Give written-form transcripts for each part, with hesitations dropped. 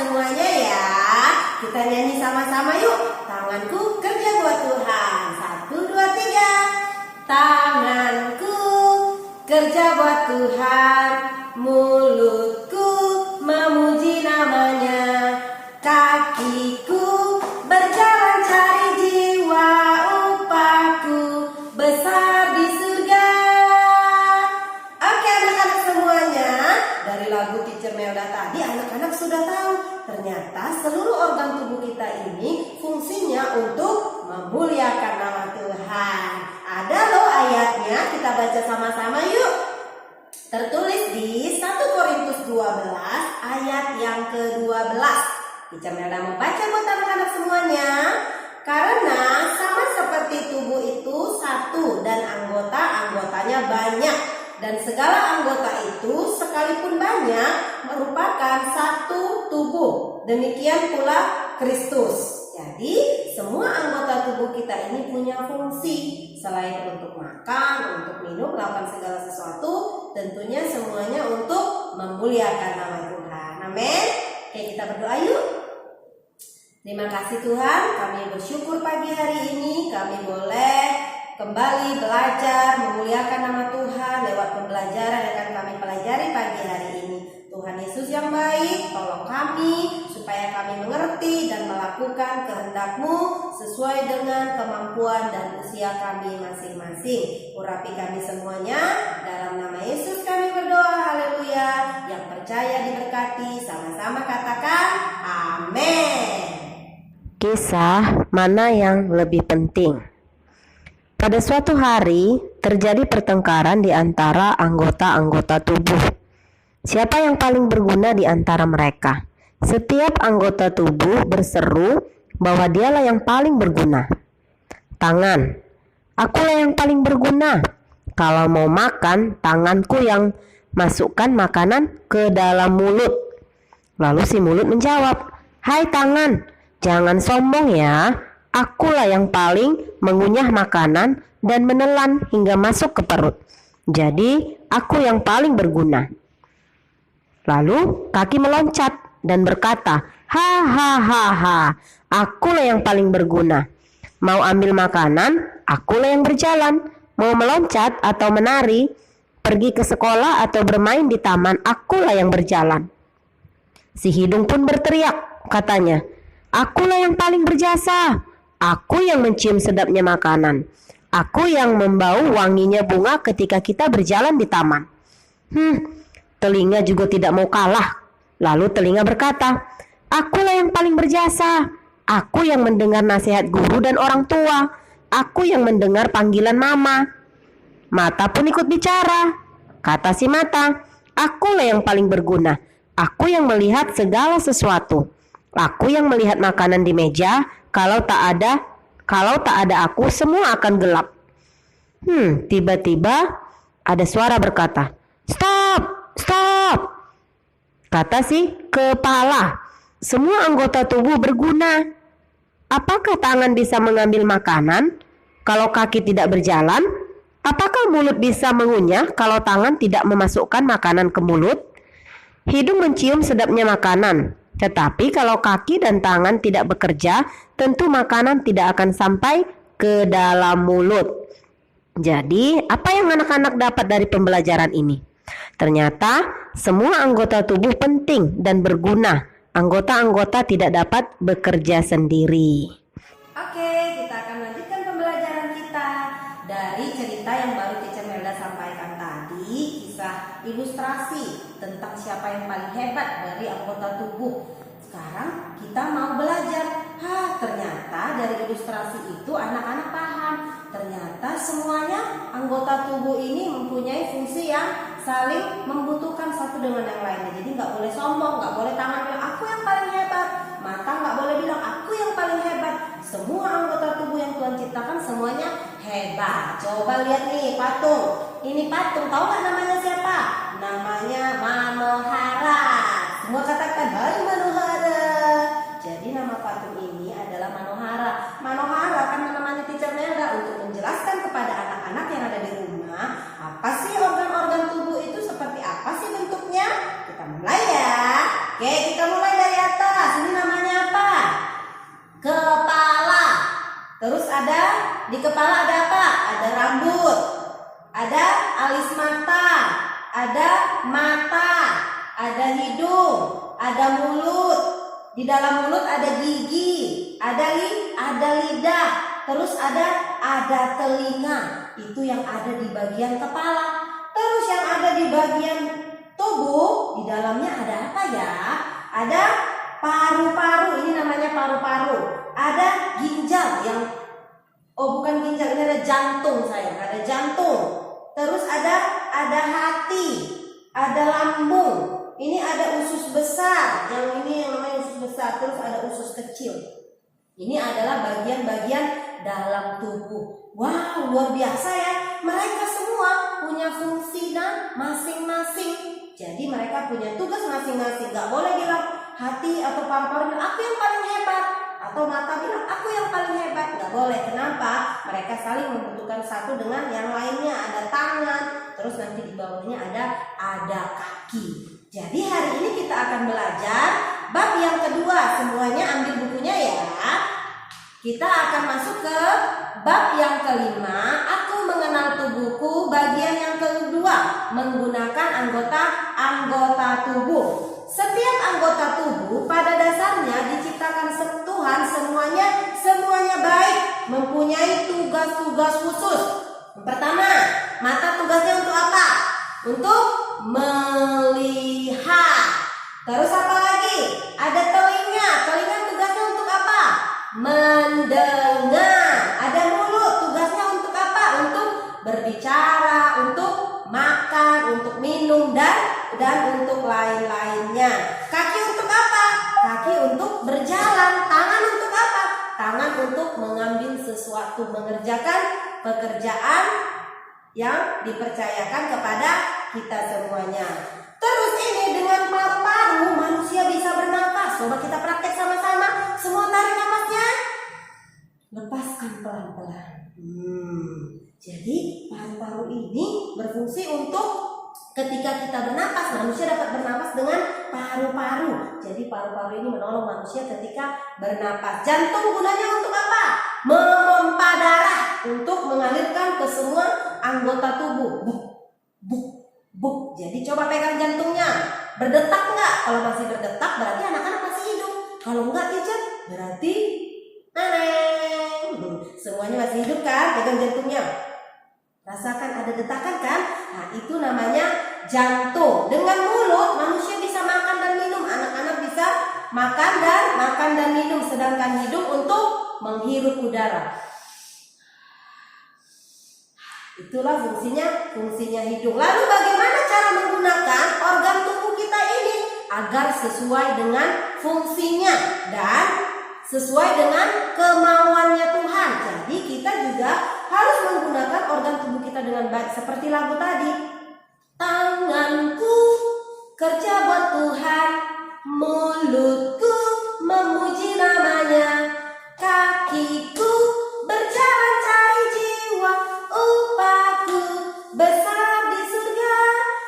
semuanya ya. Kita nyanyi sama-sama yuk. Tanganku kerja buat Tuhan. 1, 2, 3. Tanganku kerja buat Tuhan, mulutku memuji namanya, kakiku berjalan cari jiwa, upahku besar di surga. Oke anak-anak semuanya, dari lagu Teacher Melda tadi anak-anak sudah tahu ternyata seluruh organ tubuh kita ini fungsinya untuk memuliakan nama Tuhan. Ada loh ayatnya, kita baca sama-sama yuk. Tertulis di 1 Korintus 12 ayat yang ke-12. Teacher Melda mau baca buat anak-anak semuanya. Karena sama seperti tubuh itu satu dan anggota-anggotanya banyak, dan segala anggota itu sekalipun banyak merupakan satu tubuh. Demikian pula Kristus. Jadi semua anggota tubuh kita ini punya fungsi. Selain untuk makan, untuk minum, melakukan segala sesuatu, tentunya semuanya untuk memuliakan nama Tuhan. Amin. Oke, kita berdoa yuk. Terima kasih Tuhan, kami bersyukur pagi hari ini kami boleh kembali belajar memuliakan nama Tuhan lewat pembelajaran yang akan kami pelajari pagi hari ini. Tuhan Yesus yang baik, tolong kami supaya kami mengerti dan melakukan kehendak-Mu sesuai dengan kemampuan dan usia kami masing-masing. Urapi kami semuanya, dalam nama Yesus kami berdoa, haleluya. Yang percaya diberkati, sama-sama katakan amin. Kisah mana yang lebih penting? Pada suatu hari terjadi pertengkaran di antara anggota-anggota tubuh. Siapa yang paling berguna di antara mereka? Setiap anggota tubuh berseru bahwa dialah yang paling berguna. Tangan, akulah yang paling berguna. Kalau mau makan, tanganku yang masukkan makanan ke dalam mulut. Lalu si mulut menjawab, "Hai tangan, jangan sombong ya. Akulah yang paling mengunyah makanan dan menelan hingga masuk ke perut. Jadi aku yang paling berguna." Lalu kaki meloncat dan berkata, "Ha, akulah yang paling berguna. Mau ambil makanan, akulah yang berjalan. Mau meloncat atau menari, pergi ke sekolah atau bermain di taman, akulah yang berjalan." Si hidung pun berteriak, katanya, "Akulah yang paling berjasa. Aku yang mencium sedapnya makanan. Aku yang membau wanginya bunga ketika kita berjalan di taman." Telinga juga tidak mau kalah. Lalu telinga berkata, "Akulah yang paling berjasa. Aku yang mendengar nasihat guru dan orang tua. Aku yang mendengar panggilan mama." Mata pun ikut bicara. Kata si mata, "Akulah yang paling berguna. Aku yang melihat segala sesuatu. Aku yang melihat makanan di meja. Kalau tak ada aku, semua akan gelap." Tiba-tiba ada suara berkata, "Stop! Kata si kepala, "Semua anggota tubuh berguna. Apakah tangan bisa mengambil makanan kalau kaki tidak berjalan? Apakah mulut bisa mengunyah kalau tangan tidak memasukkan makanan ke mulut? Hidung mencium sedapnya makanan, tetapi kalau kaki dan tangan tidak bekerja, tentu makanan tidak akan sampai ke dalam mulut." Jadi, apa yang anak-anak dapat dari pembelajaran ini? Ternyata semua anggota tubuh penting dan berguna. Anggota-anggota tidak dapat bekerja sendiri. Oke, kita akan lanjutkan pembelajaran kita dari cerita yang baru Teacher Melda sampaikan tadi, kisah ilustrasi tentang siapa yang paling hebat dari anggota tubuh. Sekarang kita mau belajar. Ternyata dari ilustrasi itu anak-anak paham. Ternyata semuanya anggota tubuh ini mempunyai fungsi yang saling membutuhkan satu dengan yang lainnya. Jadi nggak boleh sombong, nggak boleh tangan bilang aku yang paling hebat, mata nggak boleh bilang aku yang paling hebat. Semua anggota tubuh yang Tuhan ciptakan semuanya hebat. Coba lihat nih patung. Ini patung, tahu nggak namanya siapa? Namanya Manohara. Semua katakan hai Manohara. Jadi nama patung ini adalah Manohara. Manohara kan menemani Teacher Melda untuk menjelaskan kepada anak-anak yang ada di rumah apa sih organ-organ tubuh itu, seperti apa sih bentuknya. Kita mulai ya. Oke, kita mulai dari atas. kepala. Terus ada di kepala ada apa? Ada rambut, ada alis mata, ada hidung, ada mulut. Di dalam mulut ada gigi, ada lidah, terus ada telinga. Itu yang ada di bagian kepala. Terus yang ada di bagian tubuh, di dalamnya ada apa ya? Ada paru-paru, ini namanya paru-paru. Ada ginjal yang bukan ginjal, ini ada jantung sayang, ada jantung. Terus ada hati, ada lambung. Ini ada usus besar, yang ini yang namanya usus besar. Terus ada usus kecil. Ini adalah bagian-bagian dalam tubuh. Wow, luar biasa ya. Mereka semua punya fungsi dan masing-masing. Jadi mereka punya tugas masing-masing. Gak boleh bilang hati atau paru-paru bilang aku yang paling hebat, atau mata bilang aku yang paling hebat. Gak boleh. Kenapa? Mereka saling membutuhkan satu dengan yang lainnya. Ada tangan, terus nanti di bawahnya ada kaki. Jadi hari ini kita akan belajar bab yang kedua. Semuanya ambil bukunya ya. Kita akan masuk ke bab yang kelima. Aku mengenal tubuhku. Bagian yang kedua, menggunakan anggota tubuh. Setiap anggota tubuh pada dasarnya diciptakan Tuhan semuanya baik, mempunyai tugas-tugas khusus. Yang pertama, mata tugasnya untuk apa? Untuk melihat. Terus apa lagi? Ada telinga. Telinga tugasnya untuk apa? Mendengar. Ada mulut. Tugasnya untuk apa? Untuk berbicara, untuk makan, untuk minum dan untuk lain-lainnya. Kaki untuk apa? Kaki untuk berjalan. Tangan untuk apa? Tangan untuk mengambil sesuatu, mengerjakan pekerjaan yang dipercayakan kepada kita semuanya. Terus ini dengan paru-paru manusia bisa bernapas. Coba kita praktek sama-sama. Semua tarik napasnya. Lepaskan pelan-pelan. Jadi paru-paru ini berfungsi untuk ketika kita bernapas, manusia dapat bernapas dengan paru-paru. Jadi paru-paru ini menolong manusia ketika bernapas. Jantung gunanya untuk apa? Memompa darah, untuk mengalirkan ke semua anggota tubuh. Buk. Jadi coba pegang jantungnya. Berdetak enggak? Kalau masih berdetak berarti anak-anak masih hidup. Kalau enggak teacher, berarti neneng. Semuanya masih hidup kan? Pegang jantungnya. Rasakan ada detakan kan? Nah, itu namanya jantung. Dengan mulut manusia bisa makan dan minum. Anak-anak bisa makan dan minum, sedangkan hidung untuk menghirup udara. Itulah fungsinya hidung. Lalu bagaimana cara menggunakan organ tubuh kita ini agar sesuai dengan fungsinya dan sesuai dengan kemauannya Tuhan. Jadi kita juga harus menggunakan organ tubuh kita dengan baik. Seperti lagu tadi. Tanganku kerja buat Tuhan, mulutku memuji namanya, kakiku berjalan cari jiwa, upahku besar di surga.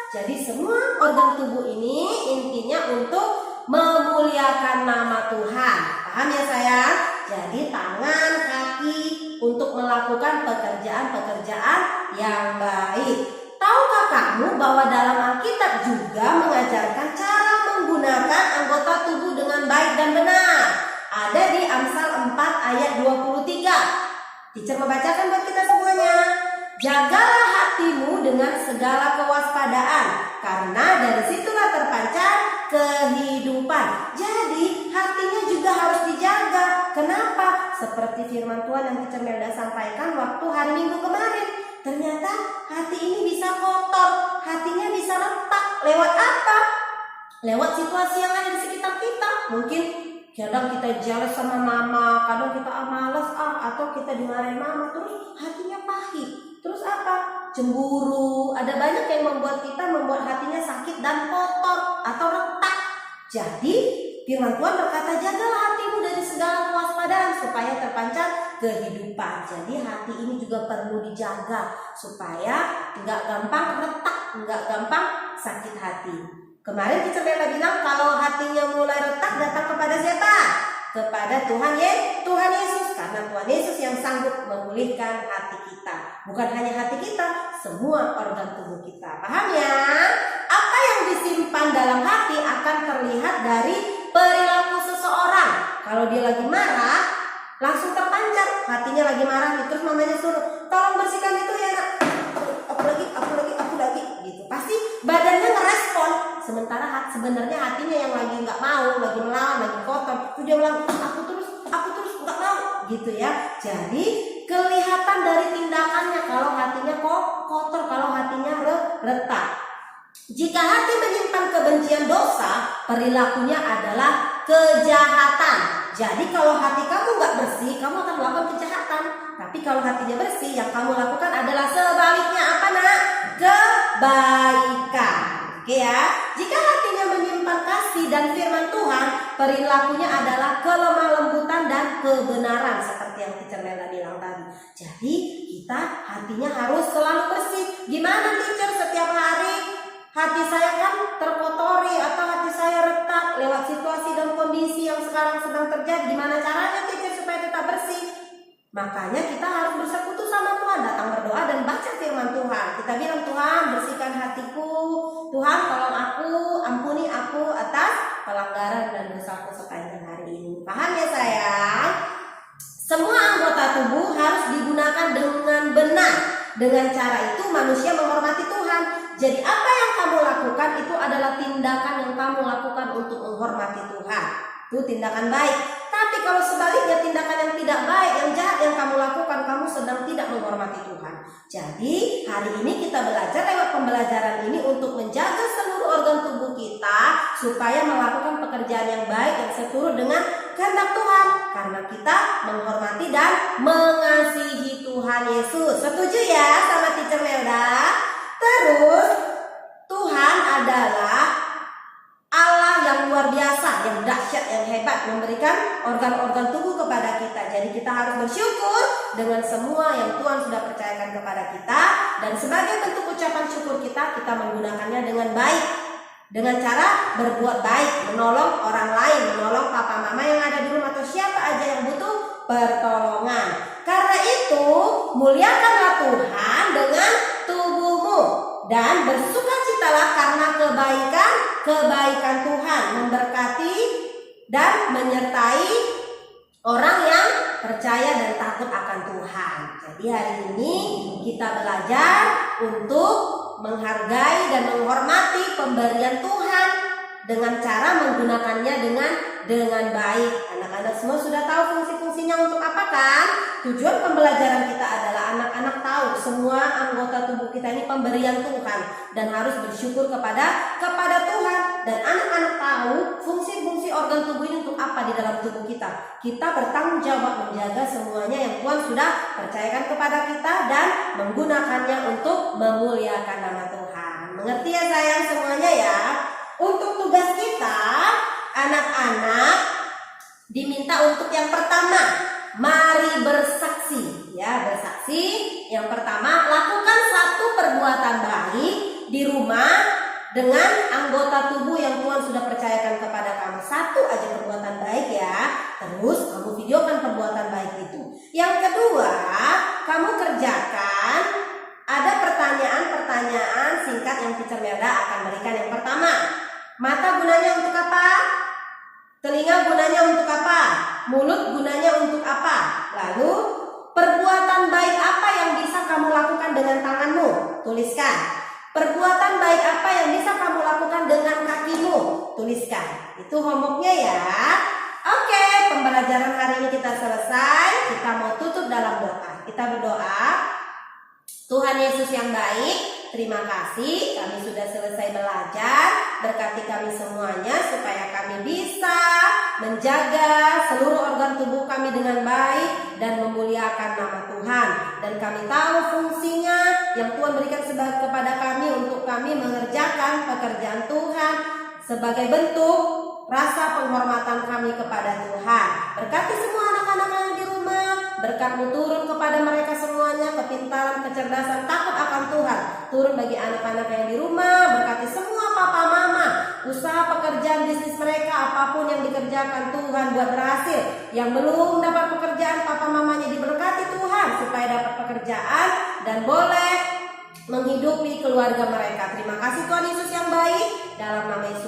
Jadi semua organ tubuh ini intinya untuk memuliakan nama Tuhan. Paham ya sayang? Jadi tangan, kaki untuk melakukan pekerjaan-pekerjaan yang baik. Tahukah kamu bahwa dalam Alkitab juga mengajarkan cara menggunakan anggota tubuh dengan baik dan benar? Ada di Amsal 4 ayat 23. Teacher membacakan buat kita semuanya. Jagalah hatimu dengan segala kewaspadaan, karena dari situlah terpancar kehidupan. Jadi hatinya juga harus dijaga. Kenapa? Seperti firman Tuhan yang Teacher Melda sampaikan waktu hari Minggu kemarin. Ternyata hati ini bisa kotor, hatinya bisa retak. Lewat apa? Lewat situasi yang ada di sekitar kita. Mungkin kadang kita jealous sama mama, kadang kita malas atau kita dimarahin mama, terus hatinya pahit. Terus apa? Cemburu. Ada banyak yang membuat hatinya sakit dan kotor atau retak. Jadi firman Tuhan berkata, jagalah hatimu dari segala kewaspadaan supaya terpancar kehidupan. Jadi hati ini juga perlu dijaga supaya nggak gampang retak, nggak gampang sakit hati. Kemarin Teacher Bella bilang kalau hatinya mulai retak datang kepada siapa? kepada Tuhan Yesus, karena Tuhan Yesus yang sanggup memulihkan hati kita. Bukan hanya hati kita, semua organ tubuh kita. Paham ya? Apa yang disimpan dalam hati akan terlihat dari perilaku seseorang. Kalau dia lagi marah, langsung terpancar, hatinya lagi marah, terus mamanya suruh, tolong bersihkan itu ya nak. Aku lagi, gitu. Pasti badannya ngerespon. Sementara sebenarnya hatinya yang lagi nggak mau, lagi melawan, lagi kotor. Terus dia bilang, aku terus nggak mau, gitu ya. Jadi kelihatan dari tindakannya kalau hatinya kotor, kalau hatinya retak. Jika hati menyimpan kebencian dosa, perilakunya adalah kejahatan. Jadi kalau hati kamu nggak bersih, kamu akan melakukan kejahatan. Tapi kalau hatinya bersih, yang kamu lakukan adalah sebaliknya. Apa nak? Kebaikan. Oke ya. Jika hatinya menyimpan kasih dan firman Tuhan, perilakunya adalah kelemah lembutan dan kebenaran, seperti yang Teacher Melda bilang tadi. Jadi kita hatinya harus selalu bersih. Gimana Teacher setiap hari? Hati saya kan terkotori atau hati saya retak lewat situasi dan kondisi yang sekarang sedang terjadi. Gimana caranya Teacher supaya tetap bersih? Makanya kita harus bersekutu sama Tuhan, datang berdoa dan baca firman Tuhan. Kita bilang, Tuhan bersihkan hatiku, Tuhan tolong aku, ampuni aku atas pelanggaran dan dosaku sepanjang hari ini. Paham ya sayang? Semua anggota tubuh harus digunakan dengan benar. Dengan cara itu manusia menghormati Tuhan. Jadi apa yang kamu lakukan itu adalah tindakan yang kamu lakukan untuk menghormati Tuhan. Itu tindakan baik. Tapi kalau sebaliknya tindakan yang tidak baik, yang jahat yang kamu lakukan, kamu sedang tidak menghormati Tuhan. Jadi hari ini kita belajar lewat pembelajaran ini untuk menjaga seluruh organ tubuh kita supaya melakukan pekerjaan yang baik yang seturut dengan kehendak Tuhan. Karena kita menghormati dan mengasihi Tuhan Yesus. Setuju ya sama Teacher Melda? Terus Tuhan adalah Allah yang luar biasa, yang dahsyat, yang hebat, memberikan organ-organ tubuh kepada kita. Jadi kita harus bersyukur dengan semua yang Tuhan sudah percayakan kepada kita. Dan sebagai bentuk ucapan syukur kita menggunakannya dengan baik. Dengan cara berbuat baik, menolong orang lain, menolong papa mama yang ada di rumah atau siapa aja yang butuh pertolongan. Karena itu, muliakanlah Tuhan dengan tubuhmu dan bersukacitalah karena kebaikan Tuhan memberkati dan menyertai orang yang percaya dan takut akan Tuhan. Jadi hari ini kita belajar untuk menghargai dan menghormati pemberian Tuhan dengan cara menggunakannya dengan baik. Anak-anak semua sudah tahu fungsi-fungsinya untuk apa kan? Tujuan pembelajaran kita adalah anak-anak tahu semua anggota tubuh kita ini pemberian Tuhan dan harus bersyukur kepada Tuhan. Dan anak-anak tahu fungsi-fungsi organ tubuh ini untuk apa di dalam tubuh kita. Kita bertanggung jawab menjaga semuanya yang Tuhan sudah percayakan kepada kita dan menggunakannya untuk memuliakan nama Tuhan. Mengerti ya sayang semuanya ya? Untuk tugas kita, anak-anak diminta untuk yang pertama, mari bersaksi. Ya, bersaksi. Yang pertama, lakukan satu perbuatan baik di rumah dengan anggota tubuh yang Tuhan sudah percayakan kepada kamu. Satu aja perbuatan baik ya. Terus kamu videokan perbuatan baik itu. Yang kedua, kamu kerjakan ada pertanyaan-pertanyaan singkat yang Teacher Melda akan berikan. Yang pertama, mata gunanya untuk apa? Telinga gunanya untuk apa? Mulut gunanya untuk apa? Lalu perbuatan baik apa yang bisa kamu lakukan dengan tanganmu? Tuliskan. Perbuatan baik apa yang bisa kamu lakukan dengan kakimu? Tuliskan. Itu homeworknya ya. Oke, pembelajaran hari ini kita selesai. Kita mau tutup dalam doa. Kita berdoa. Tuhan Yesus yang baik, terima kasih kami sudah selesai belajar. Berkati kami semuanya supaya kami bisa menjaga seluruh organ tubuh kami dengan baik dan memuliakan nama Tuhan. Dan kami tahu fungsinya yang Tuhan berikan kepada kami untuk kami mengerjakan pekerjaan Tuhan sebagai bentuk rasa penghormatan kami kepada Tuhan. Berkati semua anak-anak yang di rumah, berkat-Mu turun kepada mereka semuanya, kepintaran, kecerdasan, takut akan Tuhan turun bagi anak-anak yang di rumah. Berkati semua papa mama, usaha pekerjaan bisnis mereka, apapun yang dikerjakan Tuhan buat berhasil. Yang belum dapat pekerjaan, papa mamanya diberkati Tuhan supaya dapat pekerjaan dan boleh menghidupi keluarga mereka. Terima kasih Tuhan Yesus yang baik. Dalam nama Yesus